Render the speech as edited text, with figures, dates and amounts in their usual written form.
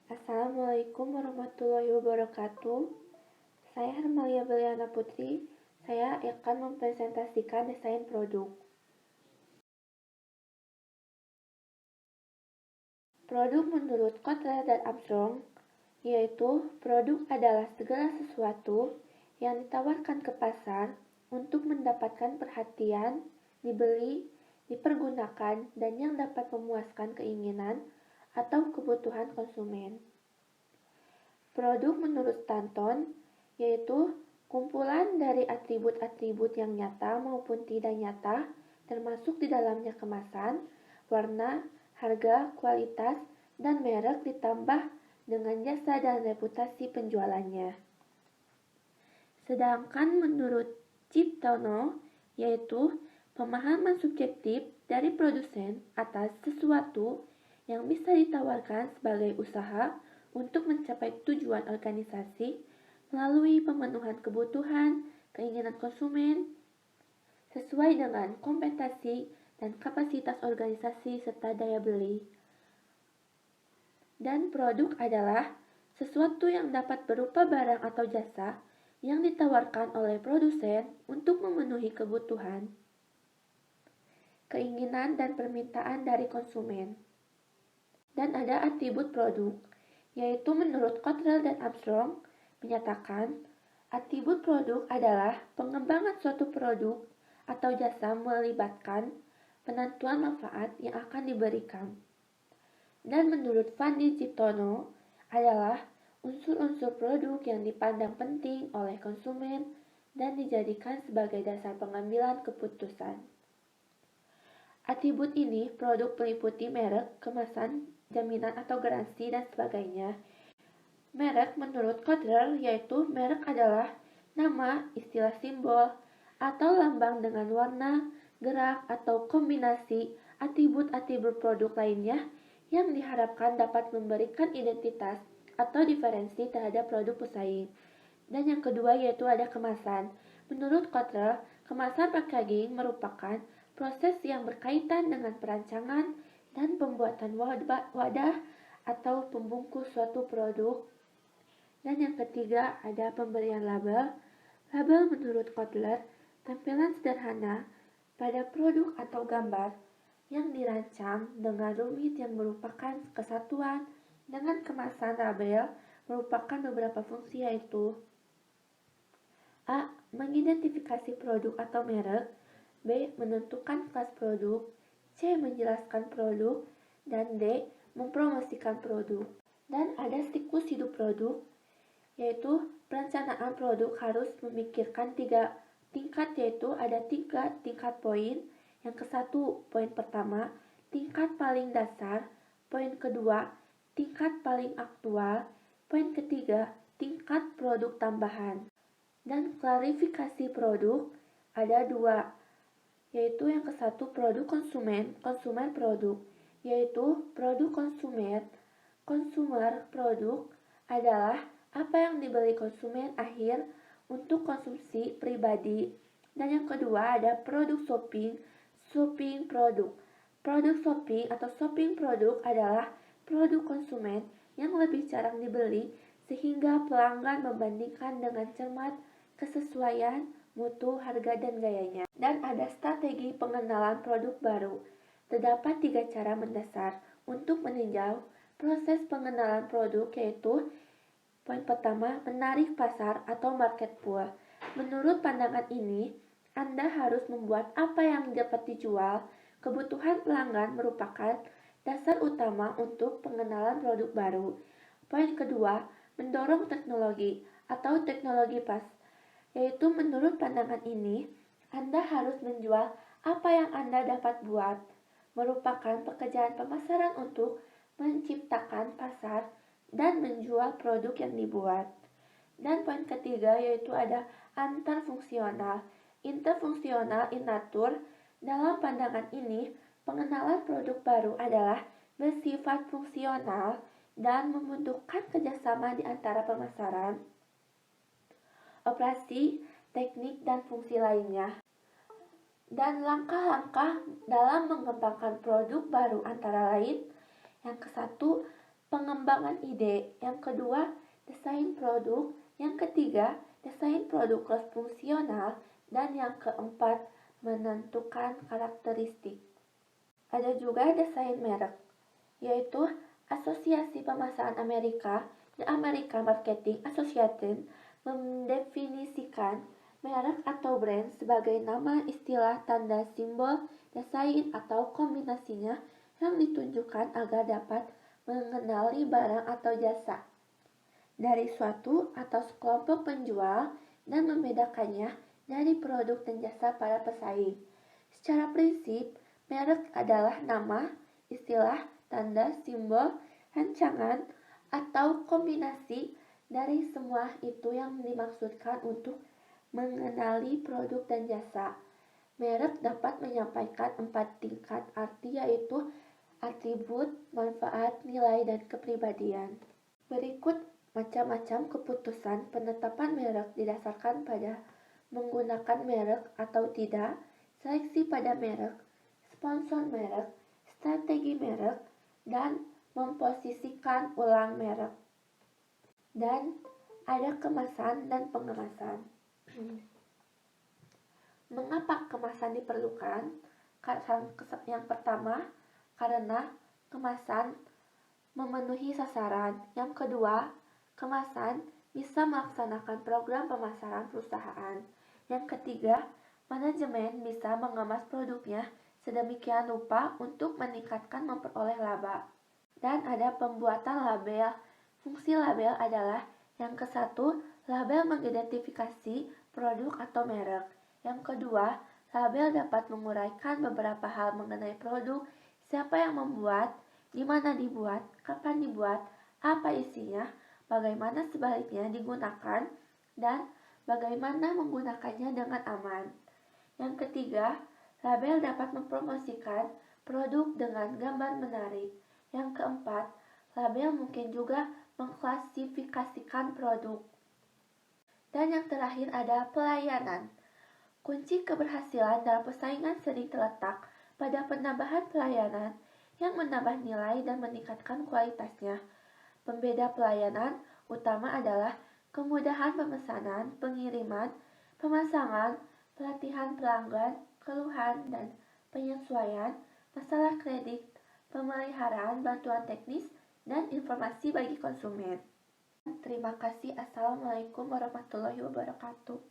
Assalamualaikum warahmatullahi wabarakatuh. Saya Hermalia Beliana Putri. Saya akan mempresentasikan desain produk. Produk menurut Kotler dan Armstrong, yaitu produk adalah segala sesuatu yang ditawarkan ke pasar untuk mendapatkan perhatian, dibeli, dipergunakan, dan yang dapat memuaskan keinginan atau kebutuhan konsumen. Produk menurut Stanton, yaitu kumpulan dari atribut-atribut yang nyata maupun tidak nyata, termasuk di dalamnya kemasan, warna, harga, kualitas, dan merek ditambah dengan jasa dan reputasi penjualannya. Sedangkan menurut Ciptono, yaitu pemahaman subjektif dari produsen atas sesuatu yang bisa ditawarkan sebagai usaha untuk mencapai tujuan organisasi melalui pemenuhan kebutuhan, keinginan konsumen, sesuai dengan kompetensi dan kapasitas organisasi serta daya beli. Dan produk adalah sesuatu yang dapat berupa barang atau jasa yang ditawarkan oleh produsen untuk memenuhi kebutuhan, keinginan dan permintaan dari konsumen. Dan ada atribut produk, yaitu menurut Cottrell dan Armstrong menyatakan atribut produk adalah pengembangan suatu produk atau jasa melibatkan penentuan manfaat yang akan diberikan. Dan menurut Fandi Ciptono adalah unsur-unsur produk yang dipandang penting oleh konsumen dan dijadikan sebagai dasar pengambilan keputusan. Atribut ini produk meliputi merek, kemasan, jaminan atau garansi, dan sebagainya. Merek menurut Kotler, yaitu merek adalah nama, istilah simbol, atau lambang dengan warna, gerak, atau kombinasi atribut-atribut produk lainnya yang diharapkan dapat memberikan identitas atau diferensi terhadap produk pesaing. Dan yang kedua yaitu ada kemasan. Menurut Kotler, kemasan packaging merupakan proses yang berkaitan dengan perancangan dan pembuatan wadah atau pembungkus suatu produk. Dan yang ketiga ada pemberian label. Label menurut Kotler, tampilan sederhana pada produk atau gambar yang dirancang dengan rumit yang merupakan kesatuan dengan kemasan. Label merupakan beberapa fungsi yaitu A. Mengidentifikasi produk atau merek, B. Menentukan kelas produk, C. Menjelaskan produk, dan D. Mempromosikan produk. Dan ada siklus hidup produk, yaitu perencanaan produk harus memikirkan 3 tingkat, yaitu ada 3 tingkat poin. Yang ke-1, poin pertama, tingkat paling dasar, poin kedua, tingkat paling aktual, poin ketiga, tingkat produk tambahan. Dan klarifikasi produk ada 2, yaitu yang ke-1 produk konsumen, konsumer produk, yaitu produk konsumer, consumer produk adalah apa yang dibeli konsumen akhir untuk konsumsi pribadi. Dan yang kedua ada produk shopping, shopping produk. Produk shopping atau shopping produk adalah produk konsumen yang lebih jarang dibeli sehingga pelanggan membandingkan dengan cermat kesesuaian, mutu, harga, dan gayanya. Dan ada strategi pengenalan produk baru. Terdapat 3 cara mendasar untuk meninjau proses pengenalan produk, yaitu poin pertama, menarik pasar atau market pool. Menurut pandangan ini, Anda harus membuat apa yang dapat dijual. Kebutuhan pelanggan merupakan dasar utama untuk pengenalan produk baru. Poin kedua, mendorong teknologi atau teknologi pas, yaitu menurut pandangan ini, Anda harus menjual apa yang Anda dapat buat. Merupakan pekerjaan pemasaran untuk menciptakan pasar dan menjual produk yang dibuat. Dan poin ketiga yaitu ada antarfungsional, interfungsional in nature. Dalam pandangan ini, pengenalan produk baru adalah bersifat fungsional dan membutuhkan kerjasama di antara pemasaran, operasi, teknik, dan fungsi lainnya. Dan langkah-langkah dalam mengembangkan produk baru antara lain, yang ke-1, pengembangan ide. Yang kedua, desain produk. Yang ketiga, desain produk cross-fungsional. Dan yang keempat, menentukan karakteristik. Ada juga desain merek, yaitu Asosiasi Pemasaran Amerika, The American Marketing Association, mendefinisikan merek atau brand sebagai nama, istilah, tanda, simbol, desain, atau kombinasinya yang ditunjukkan agar dapat mengenali barang atau jasa dari suatu atau sekelompok penjual dan membedakannya dari produk dan jasa para pesaing. Secara prinsip, merek adalah nama, istilah, tanda, simbol, rancangan, atau kombinasi dari semua itu yang dimaksudkan untuk mengenali produk dan jasa. Merek dapat menyampaikan 4 tingkat arti, yaitu atribut, manfaat, nilai, dan kepribadian. Berikut macam-macam keputusan penetapan merek didasarkan pada menggunakan merek atau tidak, seleksi pada merek, sponsor merek, strategi merek, dan memposisikan ulang merek. Dan ada kemasan dan pengemasan. Mengapa kemasan diperlukan? Yang pertama, karena kemasan memenuhi sasaran. Yang kedua, kemasan bisa melaksanakan program pemasaran perusahaan. Yang ketiga, manajemen bisa mengemas produknya sedemikian rupa untuk meningkatkan memperoleh laba. Dan ada pembuatan label. Fungsi label adalah yang ke-1, label mengidentifikasi produk atau merek. Yang kedua, label dapat menguraikan beberapa hal mengenai produk, siapa yang membuat, di mana dibuat, kapan dibuat, apa isinya, bagaimana sebaliknya digunakan, dan bagaimana menggunakannya dengan aman. Yang ketiga, label dapat mempromosikan produk dengan gambar menarik. Yang keempat, label mungkin juga mengklasifikasikan produk. Dan yang terakhir ada pelayanan. Kunci keberhasilan dalam persaingan sering terletak pada penambahan pelayanan yang menambah nilai dan meningkatkan kualitasnya. Pembeda pelayanan utama adalah kemudahan pemesanan, pengiriman, pemasangan, pelatihan pelanggan, keluhan dan penyesuaian, masalah kredit, pemeliharaan, bantuan teknis, dan informasi bagi konsumen. Terima kasih. Assalamualaikum warahmatullahi wabarakatuh.